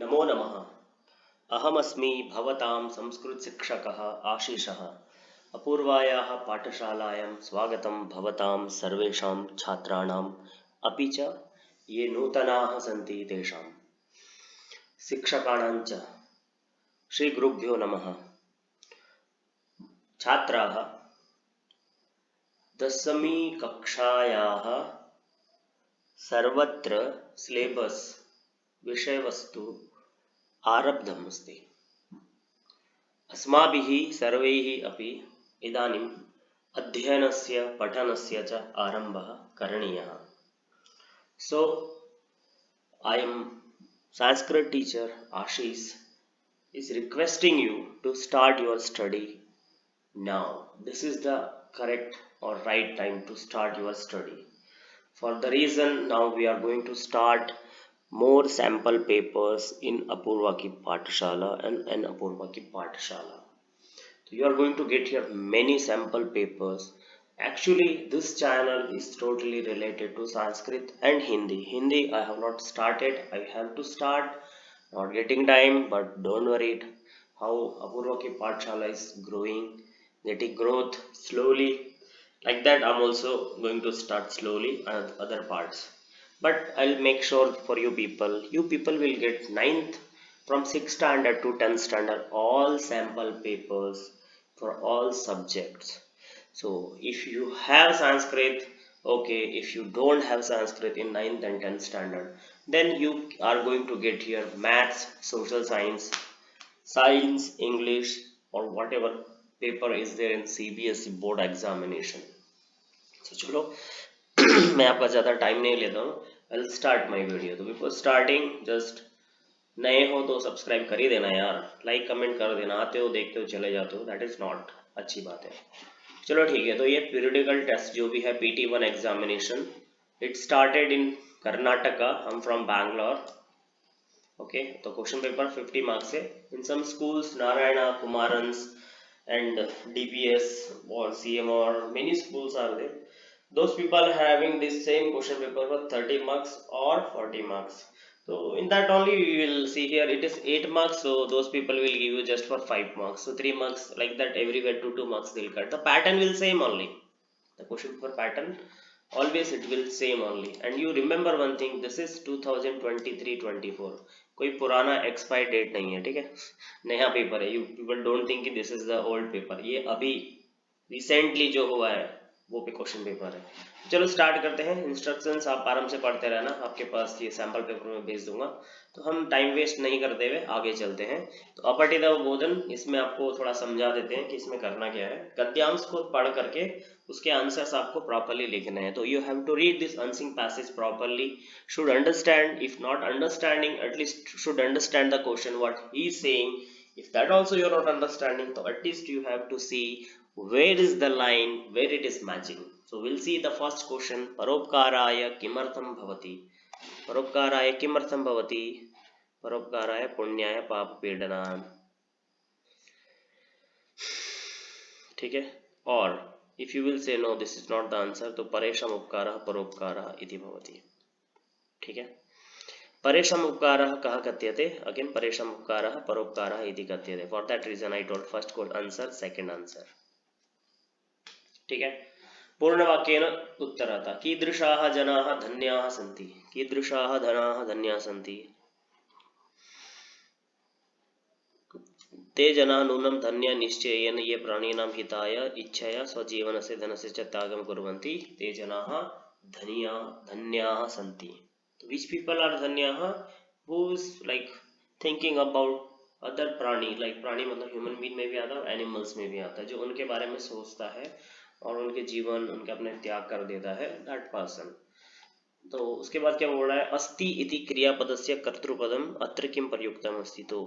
नमो नमः। अहमस्मि भवतां संस्कृतशिक्षकः आशिषः। अपूर्वायाः पाठशालायां स्वागतं भवतां सर्वेषां छात्राणाम् अपि च ये नूतनाः सन्ति तेषां शिक्षकाणां च श्रीगुरुभ्यो नमः। छात्राः, दशमी कक्षायाः सर्वत्र सिलेबस् विषयवस्तु आरब्धम् अस्ति। अस्माभिः सर्वैः अपि इदानीम् अध्ययनस्य पठनस्य च आरम्भः करणीयः। So I am Sanskrit teacher Ashish is requesting you to start your study now. This is the correct or right time to start your study. For the reason now we are going to start more sample papers in Apurva Ki Pathshala and Apurva Ki Pathshala. So you are going to get here many sample papers. Actually, this channel is totally related to Sanskrit and Hindi. Hindi I have not started. I have to start. Not getting time, but don't worry. How Apurva Ki Pathshala is growing, getting growth slowly. Like that, I'm also going to start slowly and other parts. But I'll make sure for you people. You people will get ninth from 6th standard to 10th standard all sample papers for all subjects. So if you have Sanskrit, okay, if you don't have Sanskrit in 9th and 10th standard, then you are going to get here maths, social science, English, or whatever paper is there in CBSE board examination. So चलो मैं आपका ज़्यादा time नहीं लेता हूँ. I'll start my video. तो before starting, just नए हो तो सब्सक्राइब कर ही देना यार, लाइक कमेंट कर देना, आते हो देखते हो चले जाते हो, दैट इज नॉट अच्छी बात है. चलो ठीक है. तो ये पीरियडिकल टेस्ट जो भी है PT1 examination, it started in Karnataka. हम फ्रॉम बैंगलोर. ओके, तो क्वेश्चन पेपर 50 मार्क्स है. In some schools Narayana, Kumarans and DPS or CM or many schools are there. Those people are having this same question paper for 30 marks or 40 marks. So in that only we will see here it is 8 marks. So those people will give you just for 5 marks. So 3 marks like that everywhere, 2 marks they'll cut. The pattern will same only. The question paper pattern always it will same only. And you remember one thing, this is 2023-24. कोई पुराना expire date नहीं है, ठीक है. नया paper है. You people don't think कि this is the old paper. ये अभी रिसेंटली जो हुआ है वो पे क्वेश्चन पेपर है. चलो स्टार्ट करते हैं. इंस्ट्रक्शंस आप आराम से पढ़ते रहना, आपके पास ये सैंपल पेपर में भेज दूंगा. तो हम टाइम वेस्ट नहीं करते हुए आगे चलते हैं. तो अपठित बोधन, इसमें आपको थोड़ा समझा देते हैं कि इसमें करना क्या है. गद्यांश को पढ़ करके उसके आंसर्स आपको प्रॉपर्ली लिखने हैं. तो you have to read this unseen passage properly, should understand. If not understanding, at least should understand the question what he is saying. If that also you are not understanding, so at least you have to see where is the line, where it is matching. So we'll see the first question. Paropkaraya kimartham bhavati. Paropkaraya kimartham bhavati. Paropkaraya punyaya papapedana. ठीक है. और if you will say no, this is not the answer, तो परेशम उपकारः परोपकारः इति भवति. ठीक है. परेशम उपकारः कः कथ्यते? अगेन परेशम उपकारः परोपकारः इति कथ्यते. For that reason I told first code answer, second answer. ठीक है. पूर्णवाक्येन उत्तरता. कीदृशाः जनाः धन्याः सन्ति. कीदृशाः धनाः धन्याः सन्ति. ते जनाः नूनं धन्या निश्चयेन ये प्राणिनां हिताय इच्छया स्वजीवनस्य धनस्य च त्यागं कुर्वन्ति. ते जनाः धन्याः सन्ति. Which people are धन्याः? Who's like thinking about other प्राणी, like प्राणी मतलब ह्यूमन बीइंग में भी आता है, एनिमल्स में भी आता है, जो उनके बारे में सोचता है और उनके जीवन उनके अपने त्याग कर देता है, दैट पर्सन. तो उसके बाद क्या बोल रहा है? अस्ति इति क्रियापदस्य कर्तृपदम अत्र किम प्रयुक्तम अस्ति. तो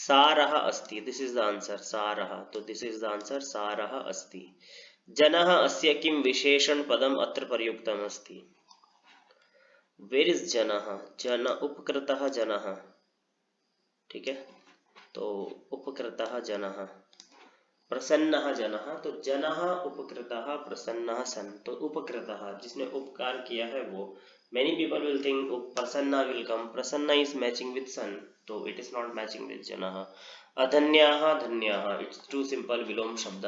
सारः अस्ति, दिस इज द आंसर. सारः, तो दिस इज द आंसर. सारः अस्ति. जनः अस्य किम विशेषण पदम अत्र प्रयुक्तम अस्ति. वेर इज जनः? जन उपकृतः जनः. ठीक है. तो उपकृतः जनः. प्रसन्नः जनः. तो जनः उपकृतः प्रसन्नः सन. तो उपकृतः जिसने उपकार किया है वो. Many people will think, oh, Prasanna will come. Prasanna is matching with sun, so it is not matching with Janaha. Adhanyaha, Dhanyaha. It's too simple. Vilom शब्द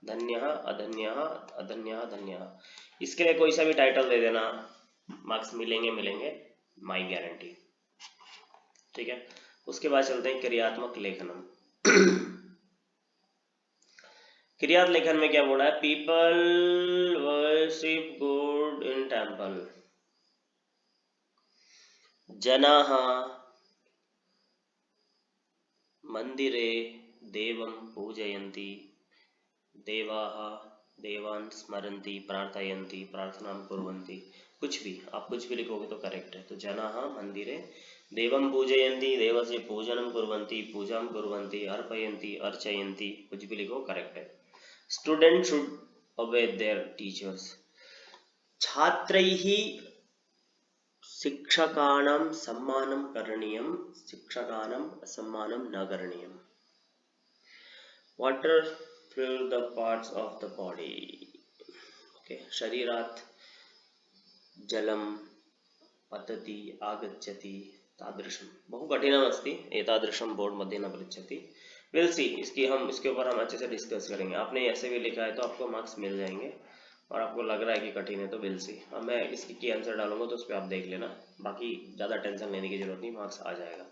धन्यः अधन्यः अधन्यः धन्यः. इसके लिए कोई सा भी टाइटल दे देना, मार्क्स मिलेंगे मिलेंगे, माई गारंटी. ठीक है. उसके बाद चलते हैं क्रियात्मक लेखनम. क्रियात्मक लेखन में क्या बोला है? People worship God in temple. जनाः मंदिरे देवं पूजयन्ति. देवाः देवान् स्मरन्ति, प्रार्थयन्ति, प्रार्थनां कुर्वन्ति. कुछ भी आप कुछ भी लिखोगे तो करेक्ट है. तो जनाः मंदिरे देवं पूजयन्ति, देवस्य पूजनं कुर्वन्ति, पूजां कुर्वन्ति, अर्पयन्ति, अर्चयन्ति. कुछ भी लिखो करेक्ट है. Student should obey their teachers. छात्रैः शिक्षकाणां सम्मानं करणीयं, शिक्षकाणां सम्मानं न करणीयम्. Water fill the parts of the body. Okay. शरीरात् जलम पतति आगच्छति तादृशम. बहु कठिनमस्ति एतादृशम बोर्ड मध्ये न पृच्छति. Will see. इसके ऊपर हम अच्छे से डिस्कस करेंगे. आपने ऐसे भी लिखा है तो आपको मार्क्स मिल जाएंगे, और आपको लग रहा है कि कठिन है तो विल सी. अब मैं इसकी आंसर डालूंगा तो उस पर आप देख लेना, बाकी ज़्यादा टेंशन लेने की जरूरत नहीं, मार्क्स आ जाएगा.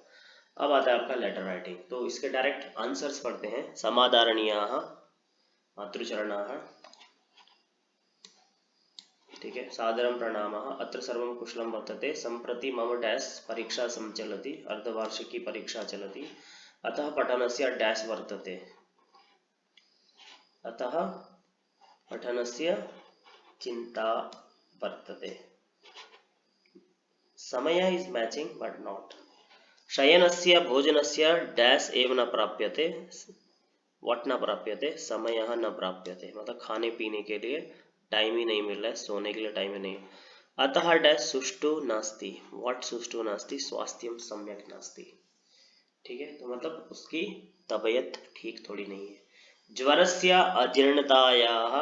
अब आता है आपका लेटर राइटिंग. तो इसके डायरेक्ट आंसर्स पढ़ते हैं. समाधारणीयाः, मातृचरणाः. ठीक है. सादरं प्रणामः. अत्र सर्वं कुशलं वर्तते. सम्प्रति मम डैश परीक्षा संचलति, अर्धवार्षिकी परीक्षा चलति. अतः पठनस्य डैश वर्तते. अतः पठनस्य चिंता वर्तते. समय इज मैचिंग बट नॉट. शयनस्य भोजनस्य डैश एव न प्राप्यते. व्हाट न प्राप्यते? समय न प्राप्यते. मतलब खाने पीने के लिए टाइम ही नहीं मिल रहा है, सोने के लिए टाइम ही नहीं. अतः डैश सुष्ठु नास्ति. व्हाट सुष्ठु नास्ति? स्वास्थ्यम सम्यक नास्ति. ठीक है. तो मतलब उसकी तबीयत ठीक थोड़ी नहीं है. ज्वरस्य अजीर्णतायाः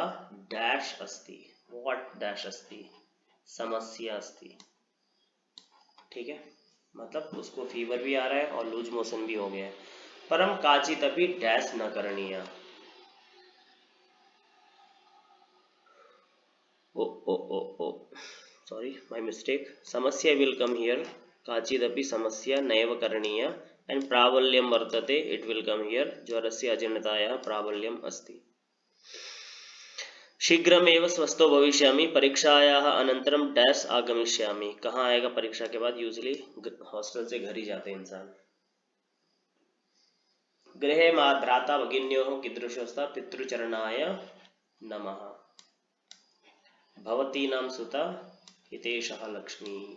डैश अस्ति. व्हाट डैश अस्ति? समस्या अस्ति. ठीक है. मतलब उसको फीवर भी आ रहा है और लूज मोशन भी हो गया है. परम काचित अपि डैश न करणीय. Sorry, my mistake. समस्या विल कम हियर. काचिदपि समस्या नैव करणीय. एंड प्राबल्यम वर्तते, इट विल कम हियर. ज्वरस्य अजीर्णतायाः प्राबल्यम अस्ति. शीघ्रमेव स्वस्थो भविष्यामि. परीक्षायाः अनन्तरं डैश आगमिष्यामि. कहाँ आएगा परीक्षा के बाद? यूजुअली हॉस्टल से घर ही जाते हैं इंसान. गृहे भ्राता भगिन्योः कीदृशोऽस्ति? पितृचरणाय नमः. भवतीनां सुता हितेशः लक्ष्मी.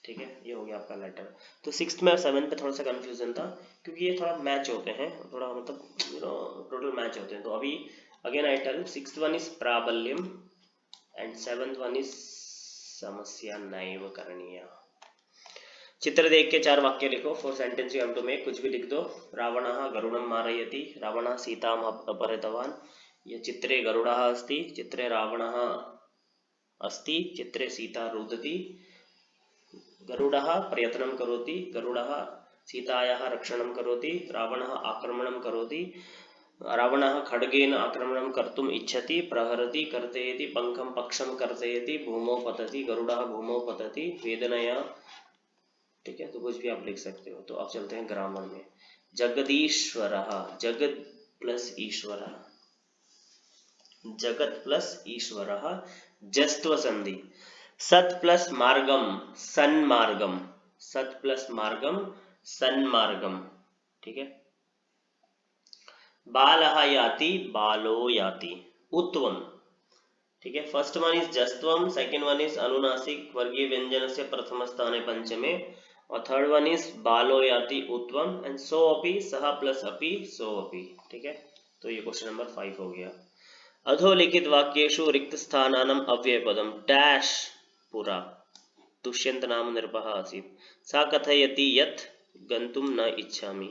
ठीक है. ये हो गया आपका लेटर. तो 6th में 7th पे थोड़ा सा कंफ्यूजन था, क्योंकि ये थोड़ा मैच होते हैं, थोड़ा मतलब टोटल मैच होते हैं. तो अभी again I tell, 6th one is प्राबल्यम एंड 7th वन इज समस्या नैव करणीय. चित्र देख के 4 वाक्य लिखो. 4 sentence you have to make. कुछ भी लिख दो. रावणः गरुडं मारयति. रावणः सीताम् अपहृतवान्. ये चित्रे गरुडः अस्ति. चित्रे रावणः अस्ति. चित्रे सीता रुदति. गरुडः प्रयत्नं करोति. गरुडः सीतायाः रक्षणं करोति. रावणः आक्रमणं करोति. रावणः खड्गेन आक्रमणं कर्तुम् इच्छति. प्रहरति, कर्तयति, पंखं पक्षं कर्तयति. भूमौ पतति. गरुडः भूमौ पतति वेदनया. ठीक है. तो कुछ भी आप लिख सकते हो. तो अब चलते हैं ग्रामर में. जगदीश्वरः. जगत प्लस ईश्वरः. जगत प्लस ईश्वरः. जस्त्व संधि. सत प्लस मार्गम सन्मार्गम. सत प्लस मार्गम सन्मार्गम. ठीक है. बालः याति बालो याति. उत्वम. ठीक है. फर्स्ट वन इज जस्त्वम. सेकंड वन इज अनुनासिक वर्गीय व्यंजन से प्रथम स्थाने पंचमे. और थर्ड वन इज बालो याति उत्वम. एंड सो अपि. सह प्लस अपि सो अपि. ठीक है. तो ये क्वेश्चन नंबर 5 हो गया. अधोलिखित वाक्येषु रिक्त स्थानानाम् अव्ययपदम् डैश पुरा. दुष्यंत नाम नृपः आसीत्. सा कथयति यत् गन्तुं न इच्छामि.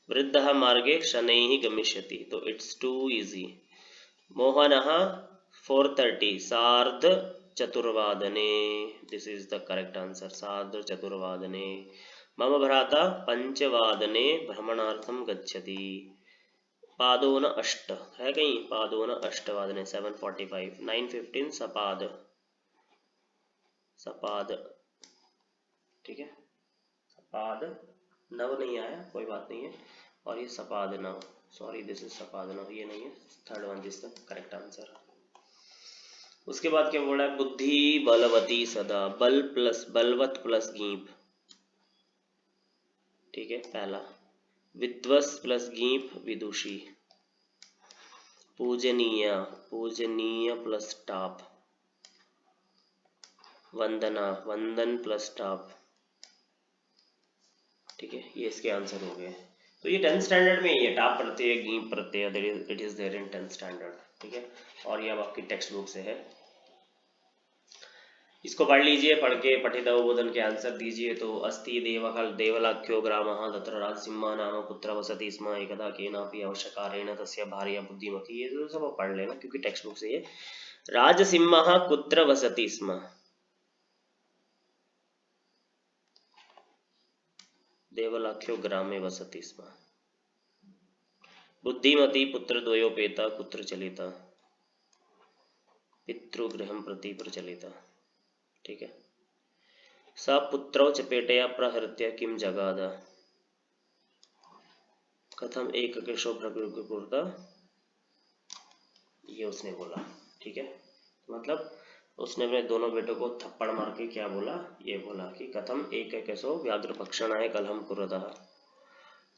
वृद्धः मार्गे शनैः गमिष्यति. तो इट्स टू इजी. मोहनः 4:30 सार्ध चतुर्वादने, this is the correct answer, सार्ध चतुर्वादने। मम भ्राता पंचवादने भ्रमणार्थम गच्छति। पादोन अष्ट है कहीं, पादोन अष्टवादने 7:45, 9:15 सपाद, सपाद, ठीक है, सपाद नव नहीं आया, कोई बात नहीं है, और ये सपाद नव, सॉरी दिस इज सपाद नव, ये नहीं है, third one is the correct answer. उसके बाद क्या बोला है, बुद्धि बलवती सदा, बल प्लस बलवत प्लस गीप, ठीक है पहला। विद्वस प्लस गीप विदुषी। पूजनीय, पूजनीय प्लस टाप। वंदना, वंदन प्लस टाप, ठीक है, ये इसके आंसर हो गए। तो ये 10th स्टैंडर्ड में ये टाप प्रत्यय गीप प्रत्यय it is there in 10th standard, ठीक है, और ये अब आपकी टेक्स्ट बुक से है। इसको पढ़ लीजिए, पढ़ के पठित अवबोधन के आंसर दीजिए। तो अस्ति देवकल देवलाख्यो ग्रामः तत्र राजसिंह नाम पुत्र वसति स्म एकदा केनापि आवश्यकारेण तस्य भार्या बुद्धिमती, ये तो सब पढ़ लेना क्योंकि टेक्स्ट बुक से ये। राजसिंह कुत्र वसति स्म, देवलाख्यो ग्रामे वसति स्म। बुद्धिमती पुत्रद्वयोपेता कुत्र चलिता, पितृगृहं प्रति प्रचलिता, ठीक है। स पुत्रौ चपेटया प्रहृत्य किं जगाद, कथम एक केशव प्रकृता, ये उसने बोला, ठीक है, मतलब उसने अपने दोनों बेटों को थप्पड़ मार के क्या बोला, ये बोला कि कथम एक केशव व्याघ्र भक्षणाय कलहम कुरुतः।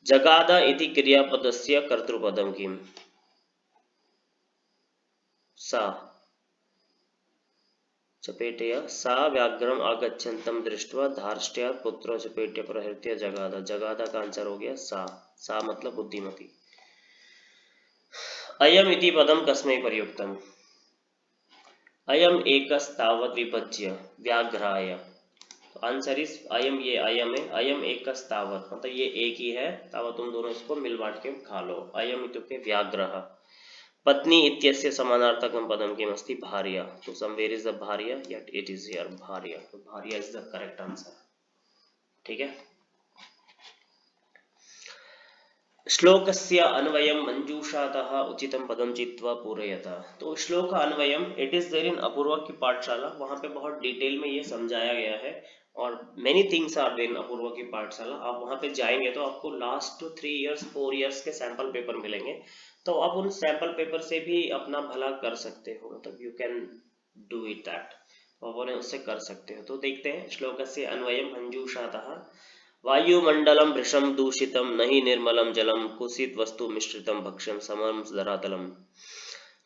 जगाद इति क्रियापदस्य कर्तृपदम किम, सा, चपेटया सा व्याघ्रम आगच्छन्तं दृष्ट्वा धार्ष्ट्या पुत्रो चपेट्य प्रहृत्य जगाद, जगाद का आंसर हो गया सा, सा मतलब बुद्धिमती। अयम इति पदम कस्मै प्रयुक्तम, अयम एकस्तावत् विभज्य व्याघ्राय, तो आंसर इज अयम, ये अयम है, अयम एकस्तावत् मतलब ये एक ही है, तावत् तुम दोनों इसको मिल बांट के खा लो। अयम इत्युक्ते व्याघ्रः। पत्नी इत्यस्य समानार्थकं पदं किमस्ति, भार्या, तो सम वेयर इज द भार्या, यट इट इज हियर भार्या, तो भार्या इज द करेक्ट आंसर, ठीक है। श्लोकस्य अन्वयं मंजूषातः उचितं पदं चित्वा पूरयत, तो श्लोक का अन्वयम it is there in Apoorva की पाठशाला, वहां पे बहुत डिटेल में ये समझाया गया है, और many things are there in Apoorva की पाठशाला। आप वहां पे जाएंगे तो आपको लास्ट 3 इयर्स 4 इयर्स के सैंपल पेपर मिलेंगे, तो आप उन सैंपल पेपर से भी अपना भला कर सकते हो, मतलब you can do it that, आप उन्हें उससे कर सकते हो। तो देखते हैं, श्लोकस्य अन्वयं मंजूषातः वायुमंडलम भृशम दूषितम नहीं निर्मलम जलम कुसित वस्तु मिश्रितम भक्ष्यम समम धरातलम,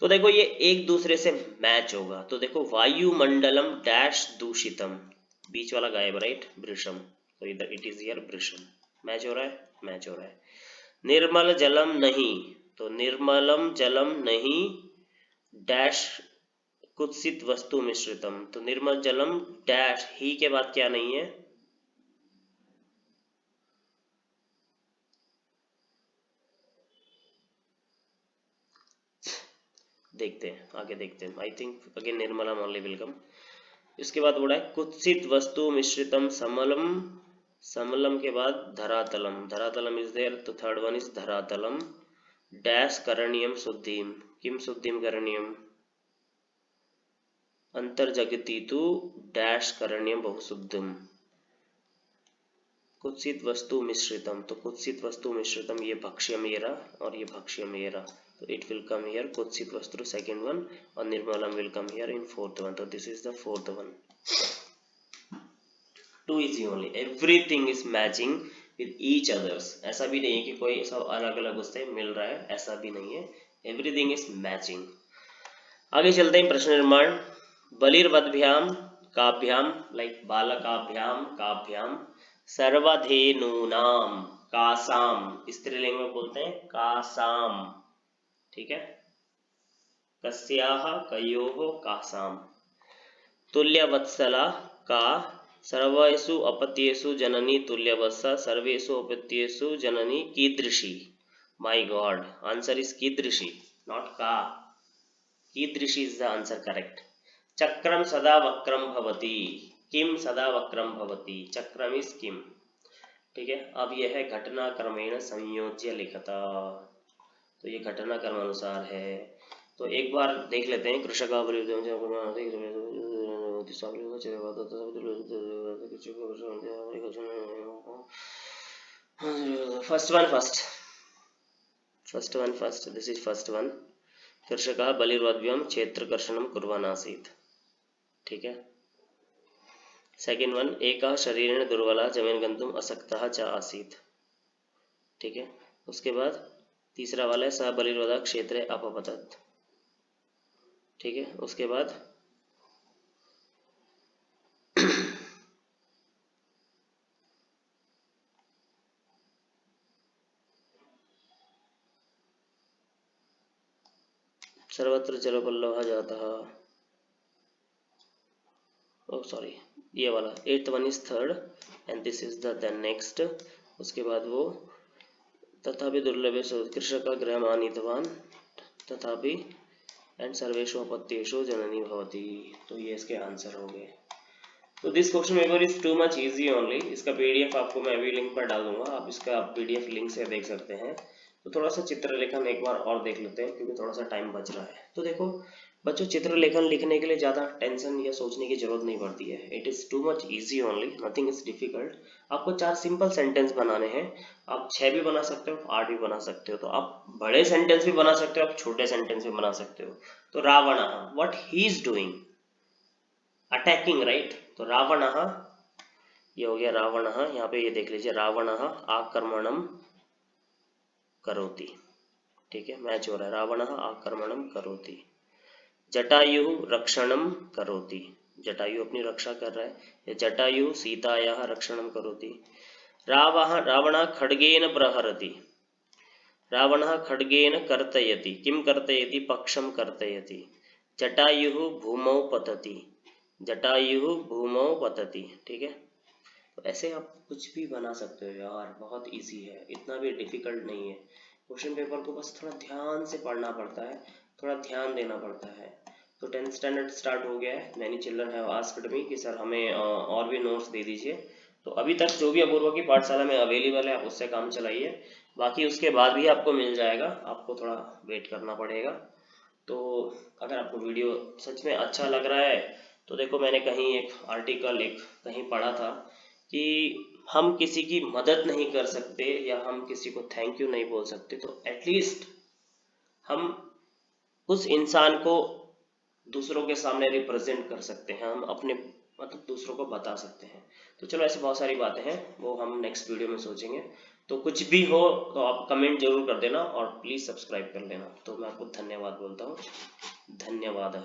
तो देखो ये एक दूसरे से मैच होगा। तो देखो वायुमंडलम डैश दूषितम, बीच वाला गायब, राइट, भृशम, तो इधर इट इज हियर भृशम, मैच हो रहा है, मैच हो रहा है। निर्मल जलम नहीं, तो निर्मलम जलम नहीं डैश कुत्सित वस्तु मिश्रितम, तो निर्मल जलम डैश ही के बाद क्या नहीं है, देखते हैं आगे, देखते हैं, आई थिंक अगेन निर्मलम ओनली विल कम। इसके बाद बोला है कुत्सित वस्तु मिश्रितम समलम, समलम के बाद धरातलम, धरातलम इज देयर, तो थर्ड वन इज धरातलम डैश करणीयम शुद्धिम, किम शुद्धिम करणीयम, अंतर्जगती तु डैश करणीयम बहुशुद्धम, कुत्सित वस्तु मिश्रितम, तो कुत्सित वस्तु मिश्रितम ये भक्ष्यम ये रहा, और ये भक्ष्यम ये रहा, तो it will come here कुत्सित वस्तु second one, और निर्मलम will come here in fourth one, तो this is the fourth one. Too easy only, everything is matching with each others, ऐसा भी नहीं है कि कोई सब अलग अलग उससे मिल रहा है, ऐसा भी नहीं है, everything is matching. आगे चलते हैं, प्रश्न निर्माण। बलिर्वद्भ्याम काभ्याम, लाइक बालकाभ्याम काभ्याम, सर्वधेनूनाम कासाम, स्त्रीलिंग में बोलते हैं कासाम, ठीक है, कस्याह कयोः कासाम, तुल्यवत्सला का, सर्वेषु अपत्येषु जननी तुल्यवत्सा, सर्वेषु अपत्येषु जननी कीदृशी, माय गॉड, आंसर इज कीदृशी, नॉट का, कीदृशी इज द आंसर करेक्ट। चक्रम सदा वक्रम भवति, किम सदा वक्रम भवति, चक्रम इज किम। ठीक है, अब यह है घटनाक्रमेण संयोज्य लिखता, तो ये घटनाक्रम अनुसार है। तो एक बार देख लेते हैं। कृषक first one first, this is first one. कृषकः बलिर्वद्भ्यं क्षेत्रकर्षणं कुर्वन् आसीत्। ठीक है। सेकेंड वन, एकः शरीरेण दुर्बलः जमीन गन्तुम् असक्तः च आसीत्। ठीक है। उसके बाद तीसरा वाला है सः बलिर्वदः क्षेत्रे अपपतत्। ठीक है। उसके बाद सर्वत्र जलपल्लवः जातः, ओह सॉरी, ये वाला 8th one is third and this is the then next. उसके बाद वो तथापि दुर्लभेषु कृषकः गृहम् आनीतवान् तथापि एंड सर्वेषु अपत्येषु जननी भवति। तो ये इसके आंसर हो गए। तो this question paper is too much easy only. इसका पीडीएफ आपको मैं अभी लिंक पर डाल दूंगा, आप इसका पीडीएफ लिंक से देख सकते हैं। तो थोड़ा सा चित्रलेखन एक बार और देख लेते हैं क्योंकि थोड़ा सा टाइम बच रहा है। तो देखो बच्चों, चित्रलेखन लिखने के लिए ज़्यादा टेंशन या सोचने की जरूरत नहीं पड़ती है। It is too much easy only, nothing is difficult. आपको 4 सिंपल सेंटेंस बनाने हैं। आप 6 भी बना सकते हो, 8 भी बना सकते हो। तो आप बड़े सेंटेंस भी बना सकते हो, आप छोटे सेंटेंस भी बना सकते हो। तो Ravan, what he is doing, attacking, right. तो रावण, ये हो गया रावण। यहाँ पे ये देख लीजिए, रावण आक्रमणम करोति। ठीक है, मैच हो रहा है। रावण आक्रमणम करोति। जटायु रक्षणम करोति, जटायु अपनी रक्षा कर रहा है। जटायु सीतायाः रक्षणम करोति। रावण खड्गेन प्रहरति, रावण खड्गेन कर्तयति, किम कर्तयति, पक्षम कर्तयति। जटायु भूमौ पतति, जटायु भूमौ पतति। ठीक है। तो ऐसे आप कुछ भी बना सकते हो यार, बहुत इजी है, इतना भी डिफिकल्ट नहीं है। क्वेश्चन पेपर को बस थोड़ा ध्यान से पढ़ना पड़ता है, थोड़ा ध्यान देना पड़ता है। तो 10th स्टैंडर्ड स्टार्ट हो गया है। Many children have asked me कि सर हमें और भी नोट्स दे दीजिए। तो अभी तक जो भी अपूर्वा की पाठशाला में अवेलेबल है आप उससे काम चलाइए, बाकी उसके बाद भी आपको मिल जाएगा, आपको थोड़ा वेट करना पड़ेगा। तो अगर आपको वीडियो सच में अच्छा लग रहा है तो देखो, मैंने कहीं एक आर्टिकल कहीं पढ़ा था कि हम किसी की मदद नहीं कर सकते या हम किसी को थैंक यू नहीं बोल सकते, तो एटलीस्ट हम उस इंसान को दूसरों के सामने रिप्रेजेंट कर सकते हैं, हम अपने मतलब दूसरों को बता सकते हैं। तो चलो, ऐसे बहुत सारी बातें हैं, वो हम नेक्स्ट वीडियो में सोचेंगे। तो कुछ भी हो तो आप कमेंट जरूर कर देना और प्लीज़ सब्सक्राइब कर लेना। तो मैं आपको धन्यवाद बोलता हूँ। धन्यवाद।